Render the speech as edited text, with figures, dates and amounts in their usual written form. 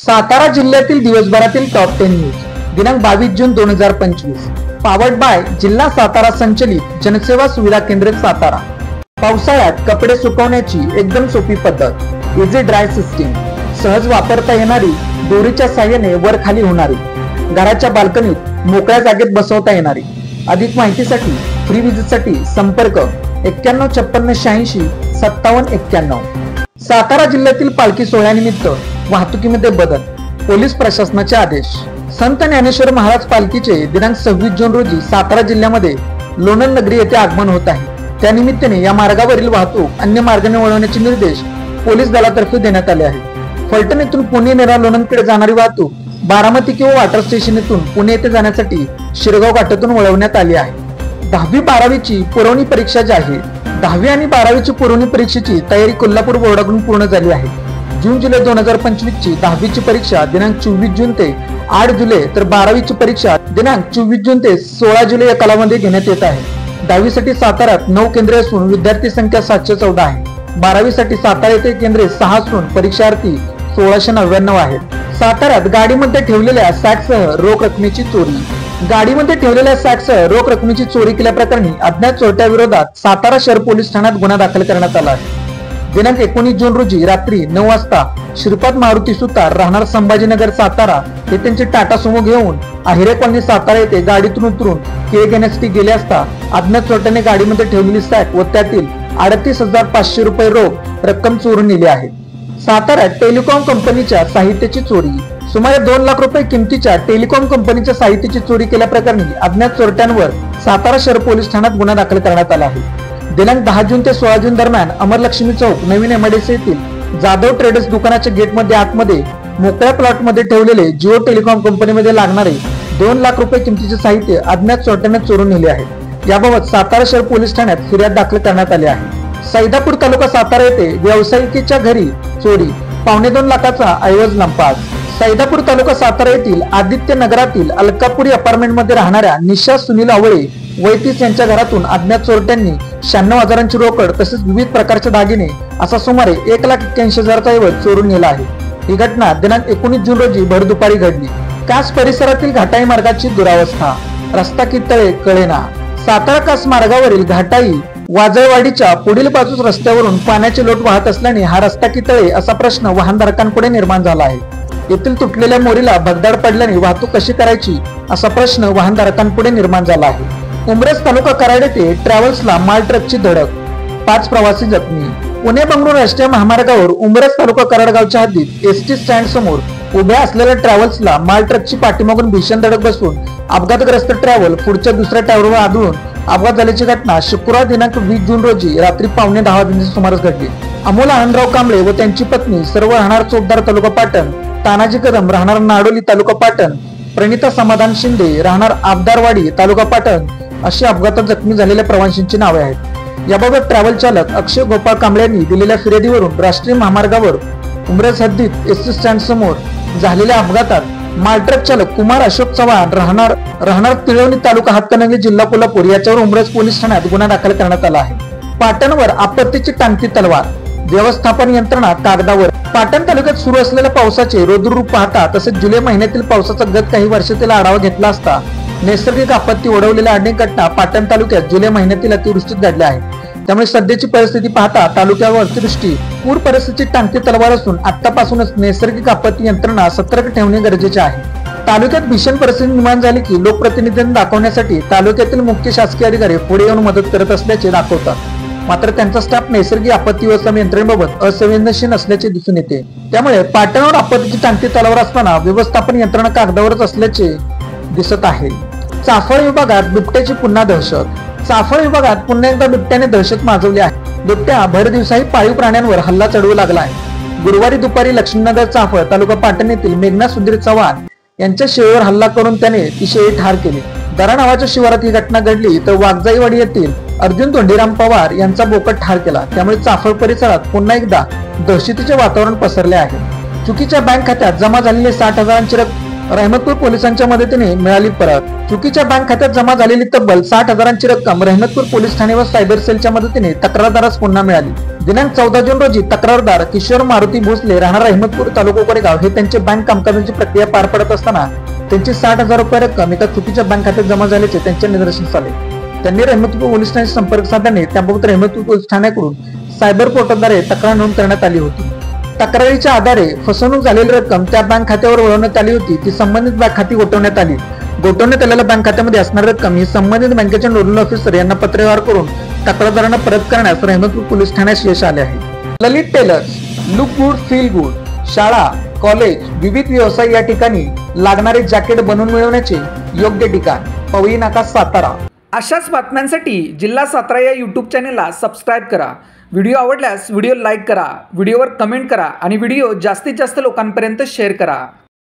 सातारा जिल्ह्यातील दिवसभरातील top 10 news दिनांक 22 जून 2025 पावर्ड बाय जिल्हा सातारा संचलित जनसेवा सुविधा केंद्र सातारा। पावसाळ्यात कपडे सुकवण्याची एकदम सोपी पद्धत, इझी ड्राय सिस्टीम, सहज वापरता येणारी, दोरीच्या साहाय्याने वर खाली होणारी, घराच्या बाल्कनीत मोकळ्या जागेत बसवता येणारी। अधिक माहितीसाठी फ्री विजिटसाठी संपर्क 9156865791। सातारा जिल्ह्यातील पालखी सोहळ्यानिमित्त वाहतुकीमध्ये बदल, पोलीस प्रशासनाचे आदेश। संत ज्ञानेश्वर महाराज पालखीचे दिनांक 26 जून रोजी सातारा जिल्ह्यामध्ये लोणंद नगरी येथे आगमन होत आहे। त्यानिमित्ताने या मार्गावरील वाहतूक अन्य मार्गाने वळवण्याचे निर्देश पोलीस दलातर्फे देण्यात आले आहेत। फलटण येथून पुणे नेरा लोणंदकडे जाणारी वाहतूक बारामती किंवा वॉटर स्टेशन येथून पुणे येथे जाण्यासाठी शिरगाव घाटातून वळवण्यात आली आहे। 10वी-12वीची पुरवणी परीक्षा जाहीर। 10वी आणि 12वीची पुरवणी परीक्षेची तयारी कोल्हापूर बोर्डाकडून पूर्ण झाली आहे। जून-जुलै 2025 ची 10वीची परीक्षा दिनांक 24 जून ते 8 जुलै तर 12वीची परीक्षा दिनांक 24 जून ते 16 जुलै या कालावधीमध्ये घेण्यात येत आहे। 10वीसाठी साताऱ्यात 9 केंद्रे असून विद्यार्थी संख्या 714 आहे। 12वीसाठी सातारा येथे केंद्रे 6 असून परीक्षार्थी 1699 आहेत। साताऱ्यात गाडीमध्ये ठेवलेल्या सॅकसह रोख रकमेची चोरी। गाडीमध्ये ठेवलेल्या सॅकसह रोख रकमेची चोरी केल्याप्रकरणी अज्ञात चोरट्या विरोधात सातारा शहर पोलीस ठाण्यात गुन्हा दाखल करण्यात आला आहे। दिनांक 19 जून रोजी रात्री 9 वाजता श्रीपाद मारुती सुतार राहणार संभाजीनगर सातारा हे त्यांचे टाटा सुमो घेऊन आहिरे कॉलनी सातारा येथे गाडीतून उतरून केळ घेण्यासाठी गेले असता अज्ञात चोरट्याने गाडीमध्ये ठेवलेली सॅक व त्यातील 38,500 रुपये रोख रक्कम चोरून नेली आहे। साताऱ्यात टेलिकॉम कंपनीच्या साहित्याची चोरी। सुमारे 2 लाख रुपये किमतीच्या टेलिकॉम कंपनीच्या साहित्याची चोरी केल्याप्रकरणी अज्ञात चोरट्यांवर सातारा शहर पोलीस ठाण्यात गुन्हा दाखल करण्यात आला आहे। दिनांक 10 जून ते 16 जून दरम्यान अमरलक्ष्मी चौक नवीन MIDC येथील जाधव ट्रेडर्स दुकानाच्या गेटमध्ये आतमध्ये मोकळ्या प्लॉटमध्ये ठेवलेले जिओ टेलिकॉम कंपनीमध्ये लागणारे 2 लाख रुपये किमतीचे साहित्य अज्ञात चोरट्याने चोरून नेले आहे। याबाबत सातारा शहर पोलीस ठाण्यात फिर्याद दाखल करण्यात आली आहे। सैदापूर तालुका सातारा येथे व्यावसायिकेच्या घरी चोरी, 2.25 लाखाचा ऐवज लंपास। सैदापूर तालुका सातारा येथील आदित्य नगरातील अलकापुरी अपार्टमेंटमध्ये राहणाऱ्या निशा सुनील आवळे वय 30 यांच्या घरातून अज्ञात चोरट्यांनी 96 हजारांची रोकड तसेच विविध प्रकारचे दागिने असा सुमारे 1,81,000चा ऐवज चोरून नेला आहे। ही घटना दिनांक 19 जून रोजी भर दुपारी घडली। कास परिसरातील घाटाई मार्गाची दुरावस्था, रस्ता कितळे कळेना। सातारा कास मार्गावरील घाटाई वाजळवाडीच्या पुढील बाजूस रस्त्यावरून पाण्याचे लोट वाहत असल्याने हा रस्ता कितळे असा प्रश्न वाहनधारकांपुढे निर्माण झाला आहे। येथील तुटलेल्या मोरीला भगदाड पडल्याने वाहतूक कशी करायची असा प्रश्न वाहनधारकांपुढे निर्माण झाला आहे। उमरेज तालुका कराड येथे ट्रॅव्हल्सला माल ट्रकची धडक, 5 प्रवासी जखमी। पुणे बंगळुरू राष्ट्रीय महामार्गावर उमरेज तालुका कराड गावच्या हद्दीत एसटी स्टँड समोर उभ्या असलेल्या ट्रॅव्हल्सला माल ट्रकची पाठीमागून भीषण धडक बसून अपघातग्रस्त ट्रॅव्हल पुढच्या दुसऱ्या टायरवर आदळून अपघात झाल्याची घटना शुक्रवार दिनांक 20 जून रोजी रात्री 9:15 वाजण्याच्या सुमारास घडली। अमोल आनंदराव कांबळे व त्यांची पत्नी सर्व राहणार चोपदार तालुका पाटण, तानाजी कदम राहणार नाडोली तालुका पाटण, प्रणिता समाधान शिंदे राहणार आबदारवाडी तालुका पाटण अशी अपघातात जखमी झालेल्या प्रवाशांची नावे आहेत। याबाबत ट्रॅव्हल चालक अक्षय गोपाळ कांबळे यांनी दिलेल्या फिर्यादीवरून राष्ट्रीय महामार्गावर उमरेज हद्दीत एसटी स्टँड समोर झालेल्या अपघातात मालट्रक चालक कुमार अशोक चव्हाण राहणार तिळवणी तालुका हातकणंगले जिल्हा कोल्हापूर याच्यावर उमरेज पोलीस ठाण्यात गुन्हा दाखल करण्यात आला आहे। पाटणवर आपत्तीची टांगती तलवार, व्यवस्थापन यंत्रणा कागदावर। पाटण तालुक्यात सुरू असलेल्या पावसाचे रौद्ररूप पाहता तसेच जुलै महिन्यातील पावसाचा गत काही वर्षातील आढावा घेतला असता नैसर्गिक आपत्ती ओढवलेल्या अनेक घटना पाटण तालुक्यात जुलै महिन्यातील अतिवृष्टीत घडल्या आहेत। त्यामुळे सध्याची परिस्थिती पाहता तालुक्यावर अतिवृष्टी पूर परिस्थितीची टांगती तलवार असून आतापासूनच नैसर्गिक आपत्ती यंत्रणा सतर्क ठेवणे गरजेचे आहे। तालुक्यात भीषण परिस्थिती निर्माण झाली की लोकप्रतिनिधींना दाखवण्यासाठी तालुक्यातील मुख्य शासकीय अधिकारी पुढे येऊन मदत करत असल्याचे दाखवतात, मात्र त्यांचा स्टाफ नैसर्गिक आपत्ती व्यवस्थापन यंत्रणेबाबत असंवेदनशील असल्याचे दिसून येते। त्यामुळे पाटणावर आपत्तीची टांगती तलवार असताना व्यवस्थापन यंत्रणा कागदावरच असल्याचे दिसत आहे। चाफळ विभागात बिबट्याची पुन्हा दहशत। चाफळ विभागात पुन्हा एकदा बिबट्याने दहशत माजवली आहे। बिबट्या भर दिवसाही पाळीव प्राण्यांवर हल्ला चढवू लागला आहे। गुरुवारी दुपारी लक्ष्मीनगर चाफळ तालुका पाटण येथील मेघना सुधीर चव्हाण यांच्या शेळीवर हल्ला करून त्याने ती शेळी ठार केली। दरा नावाच्या शिवारात ही घटना घडली तर वाघजाईवाडी येथील अर्जुन धोंडीराम पवार यांचा बोकड ठार केला। त्यामुळे चाफळ परिसरात पुन्हा एकदा दहशतीचे वातावरण पसरले आहे। चुकीच्या बँक खात्यात जमा झालेले 60 हजारांची रहमतपूर पोलिसांच्या मदतीने मिळाली परत. चुकीच्या बँक खात्यात जमा झालेली तब्बल 60,000ची रक्कम रहमतपूर पोलीस ठाणे व सायबर सेलच्या मदतीने तक्रारदारास पुन्हा मिळाली. दिनांक 14 जून रोजी तक्रारदार किशोर मारुती भोसले राहणार रहमतपूर तालुका कोरेगाव हे त्यांचे बँक कामकाजाची प्रक्रिया पार पडत असताना त्यांची 60,000 रुपये रक्कम एका चुकीच्या बँक खात्यात जमा झाल्याचे त्यांच्या निदर्शनास आले. त्यांनी रहमतपूर पोलीस ठाण्याशी संपर्क साधल्याने त्याबाबत रहमतपूर पोलीस ठाण्याकडून सायबर पोर्टलद्वारे तक्रार नोंद करण्यात आली होती. तक्रारीच्या आधारे फसवणूक झालेली रक्कम त्या बँक खात्यावर वळवण्यात आली होती. ती संबंधित बँक खाती गोठवण्यात आली. गोठवण्यात आलेल्या बँक खात्यामध्ये असणारी रक्कम ही संबंधित बँकेच्या नोडल ऑफिसर यांना पत्रव्यवहार करून तक्रारदारांना परत करण्यास रहमतपूर पोलीस ठाण्यास यश आले आहे. Lalit tailors, look good feel good, शाळा, कॉलेज, विविध व्यवसाय या ठिकाणी लागणारे जॅकेट बनवून मिळवण्याचे योग्य ठिकाण पवई नाका, सातारा. अशाच बातम्यांसाठी जिल्हा सातारा या यूट्यूब चॅनेलला सबस्क्राईब करा. व्हिडिओ आवडल्यास व्हिडिओ लाईक करा, व्हिडिओवर कमेंट करा आणि व्हिडिओ जास्तीत जास्त लोकांपर्यंत शेअर करा.